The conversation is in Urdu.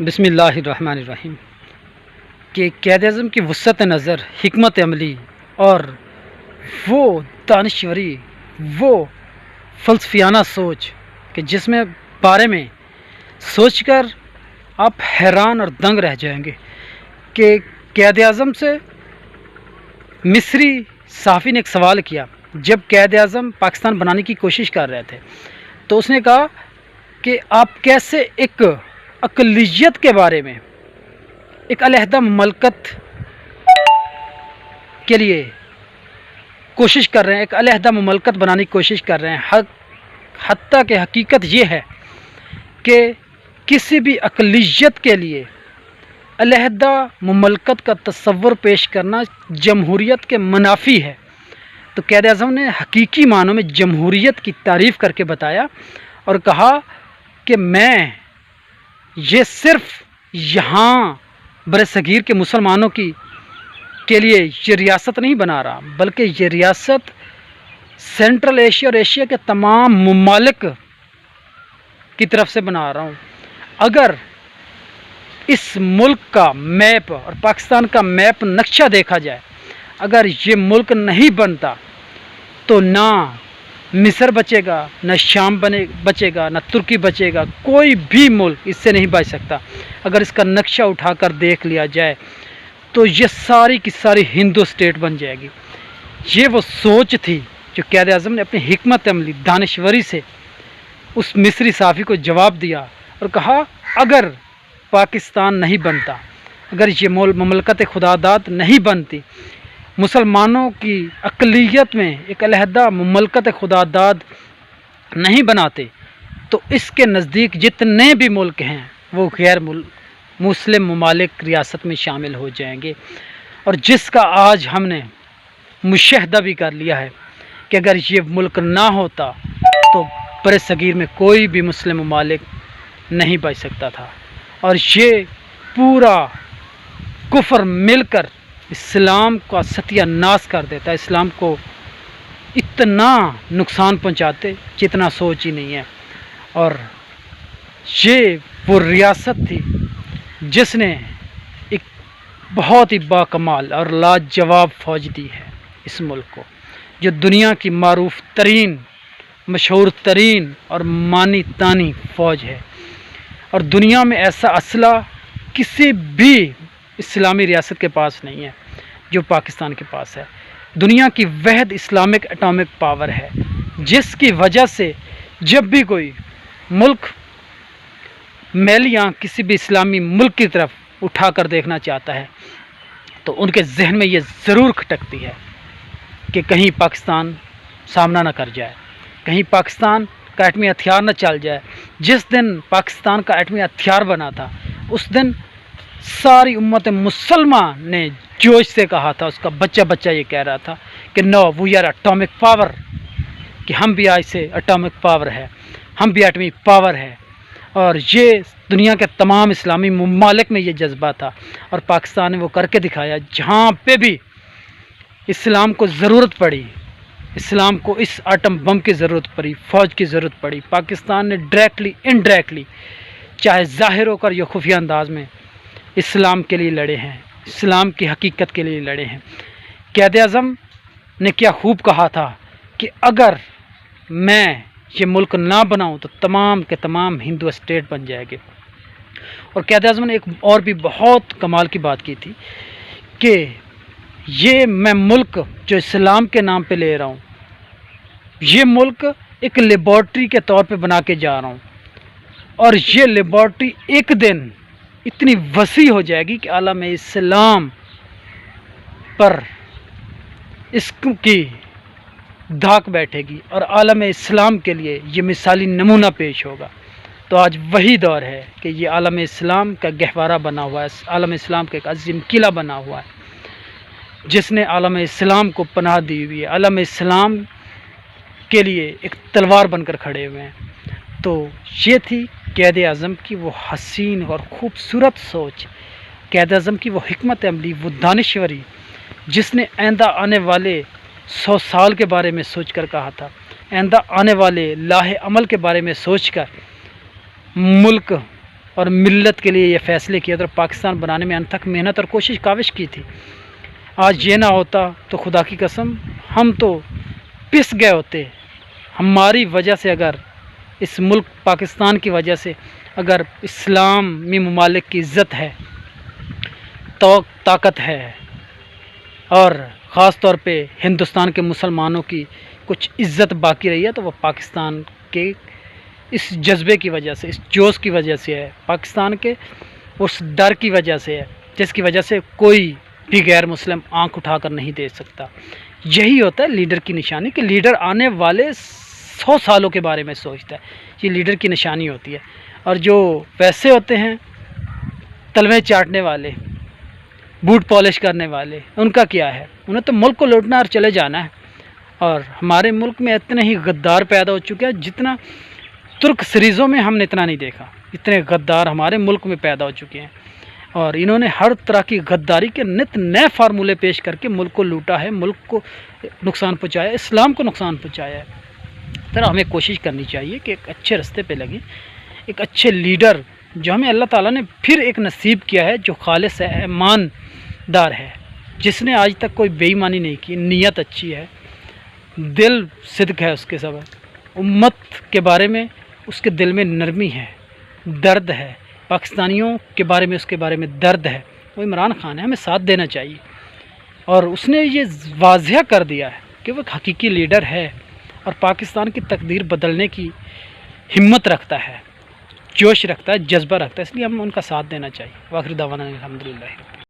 بسم اللہ الرحمن الرحیم کہ قائد اعظم کی وسعت نظر، حکمت عملی اور وہ دانشوری، وہ فلسفیانہ سوچ کہ جس میں بارے میں سوچ کر آپ حیران اور دنگ رہ جائیں گے کہ قائد اعظم سے مصری صحافی نے ایک سوال کیا جب قائد اعظم پاکستان بنانے کی کوشش کر رہے تھے، تو اس نے کہا کہ آپ کیسے ایک اقلیت کے بارے میں، ایک علیحدہ مملکت کے لیے کوشش کر رہے ہیں، ایک علیحدہ مملکت بنانے کی کوشش کر رہے ہیں، حتیٰ کہ حقیقت یہ ہے کہ کسی بھی اقلیت کے لیے علیحدہ مملکت کا تصور پیش کرنا جمہوریت کے منافی ہے۔ تو قائد اعظم نے حقیقی معنوں میں جمہوریت کی تعریف کر کے بتایا اور کہا کہ میں یہ صرف یہاں برصغیر کے مسلمانوں کے لیے یہ ریاست نہیں بنا رہا، بلکہ یہ ریاست سینٹرل ایشیا اور ایشیا کے تمام ممالک کی طرف سے بنا رہا ہوں۔ اگر اس ملک کا میپ اور پاکستان کا میپ نقشہ دیکھا جائے، اگر یہ ملک نہیں بنتا تو نہ مصر بچے گا، نہ شام بچے گا، نہ ترکی بچے گا، کوئی بھی ملک اس سے نہیں بچ سکتا۔ اگر اس کا نقشہ اٹھا کر دیکھ لیا جائے تو یہ ساری کی ساری ہندو اسٹیٹ بن جائے گی۔ یہ وہ سوچ تھی جو قائد اعظم نے اپنی حکمت عملی، دانشوری سے اس مصری صحافی کو جواب دیا اور کہا اگر پاکستان نہیں بنتا، اگر یہ مملکت خدا داد نہیں بنتی، مسلمانوں کی اقلیت میں ایک علیحدہ مملکت خدا داد نہیں بناتے، تو اس کے نزدیک جتنے بھی ملک ہیں وہ غیر مسلم ممالک ریاست میں شامل ہو جائیں گے۔ اور جس کا آج ہم نے مشاہدہ بھی کر لیا ہے کہ اگر یہ ملک نہ ہوتا تو برصغیر میں کوئی بھی مسلم ممالک نہیں بچ سکتا تھا، اور یہ پورا کفر مل کر اسلام کا ستیہ ناش کر دیتا ہے، اسلام کو اتنا نقصان پہنچاتے جتنا سوچ ہی نہیں ہے۔ اور یہ وہ ریاست تھی جس نے ایک بہت ہی باکمال اور لاجواب فوج دی ہے اس ملک کو، جو دنیا کی معروف ترین، مشہور ترین اور مانی تانی فوج ہے، اور دنیا میں ایسا اسلحہ کسی بھی اسلامی ریاست کے پاس نہیں ہے جو پاکستان کے پاس ہے۔ دنیا کی واحد اسلامک اٹامک پاور ہے، جس کی وجہ سے جب بھی کوئی ملک میلیاں کسی بھی اسلامی ملک کی طرف اٹھا کر دیکھنا چاہتا ہے تو ان کے ذہن میں یہ ضرور کھٹکتی ہے کہ کہیں پاکستان سامنا نہ کر جائے، کہیں پاکستان کا ایٹمی ہتھیار نہ چل جائے۔ جس دن پاکستان کا ایٹمی ہتھیار بنا تھا اس دن ساری امت مسلمہ نے جوش سے کہا تھا، اس کا بچہ یہ کہہ رہا تھا کہ نو وی آر اٹامک پاور، کہ ہم بھی آج سے اٹامک پاور ہے، ہم بھی ایٹمی پاور ہے۔ اور یہ دنیا کے تمام اسلامی ممالک میں یہ جذبہ تھا، اور پاکستان نے وہ کر کے دکھایا۔ جہاں پہ بھی اسلام کو ضرورت پڑی، اسلام کو اس آٹم بم کی ضرورت پڑی، فوج کی ضرورت پڑی، پاکستان نے ڈائریکٹلی انڈائریکٹلی، چاہے ظاہر ہو کر یا خفیہ انداز میں، اسلام کے لیے لڑے ہیں، اسلام کی حقیقت کے لیے لڑے ہیں۔ قائد اعظم نے کیا خوب کہا تھا کہ اگر میں یہ ملک نہ بناؤں تو تمام کے تمام ہندو اسٹیٹ بن جائے گے۔ اور قائد اعظم نے ایک اور بھی بہت کمال کی بات کی تھی کہ یہ میں ملک جو اسلام کے نام پہ لے رہا ہوں، یہ ملک ایک لیبارٹری کے طور پہ بنا کے جا رہا ہوں، اور یہ لیبارٹری ایک دن اتنی وسیع ہو جائے گی کہ عالم اسلام پر اس کی دھاک بیٹھے گی، اور عالم اسلام کے لیے یہ مثالی نمونہ پیش ہوگا۔ تو آج وہی دور ہے کہ یہ عالم اسلام کا گہوارہ بنا ہوا ہے، عالم اسلام کا ایک عظیم قلعہ بنا ہوا ہے جس نے عالم اسلام کو پناہ دی ہوئی ہے، عالم اسلام کے لیے ایک تلوار بن کر کھڑے ہوئے ہیں۔ تو یہ تھی قائد اعظم کی وہ حسین اور خوبصورت سوچ، قائد اعظم کی وہ حکمت عملی، وہ دانشوری جس نے آئندہ آنے والے 100 سال کے بارے میں سوچ کر کہا تھا، آئندہ آنے والے لاہ عمل کے بارے میں سوچ کر ملک اور ملت کے لیے یہ فیصلے کیے اور پاکستان بنانے میں انتھک محنت اور کاوش کی تھی. آج یہ نہ ہوتا تو خدا کی قسم ہم تو پس گئے ہوتے. ہماری وجہ سے، اگر اس ملک پاکستان کی وجہ سے اگر اسلامی ممالک کی عزت ہے، تو طاقت ہے، اور خاص طور پہ ہندوستان کے مسلمانوں کی کچھ عزت باقی رہی ہے، تو وہ پاکستان کے اس جذبے کی وجہ سے، اس جوش کی وجہ سے ہے، پاکستان کے اس ڈر کی وجہ سے ہے، جس کی وجہ سے کوئی بھی غیر مسلم آنکھ اٹھا کر نہیں دیکھ سکتا. یہی ہوتا ہے لیڈر کی نشانی، کہ لیڈر آنے والے 100 سالوں کے بارے میں سوچتا ہے. یہ لیڈر کی نشانی ہوتی ہے. اور جو ویسے ہوتے ہیں تلویں چاٹنے والے، بوٹ پالش کرنے والے، ان کا کیا ہے؟ انہیں تو ملک کو لوٹنا اور چلے جانا ہے. اور ہمارے ملک میں اتنے ہی غدار پیدا ہو چکے ہیں، جتنا ترک سیریزوں میں ہم نے اتنا نہیں دیکھا. اتنے غدار ہمارے ملک میں پیدا ہو چکے ہیں، اور انہوں نے ہر طرح کی غداری کے نت نئے فارمولے پیش کر کے ملک کو لوٹا ہے، ملک کو نقصان پہنچایا، اسلام کو نقصان پہنچایا ہے. طرح ہمیں کوشش کرنی چاہیے کہ ایک اچھے راستے پہ لگیں، ایک اچھے لیڈر جو ہمیں اللہ تعالیٰ نے پھر ایک نصیب کیا ہے، جو خالص ہے، ایماندار ہے، جس نے آج تک کوئی بے ایمانی نہیں کی، نیت اچھی ہے، دل صدق ہے اس کے سبب، امت کے بارے میں اس کے دل میں نرمی ہے، درد ہے، پاکستانیوں کے بارے میں اس کے بارے میں درد ہے. وہ عمران خان ہے، ہمیں ساتھ دینا چاہیے. اور اس نے یہ واضح کر دیا ہے کہ وہ ایک حقیقی لیڈر ہے اور پاکستان کی تقدیر بدلنے کی ہمت رکھتا ہے، جوش رکھتا ہے، جذبہ رکھتا ہے. اس لیے ہم ان کا ساتھ دینا چاہیے. وآخر دعوانا الحمدللہ.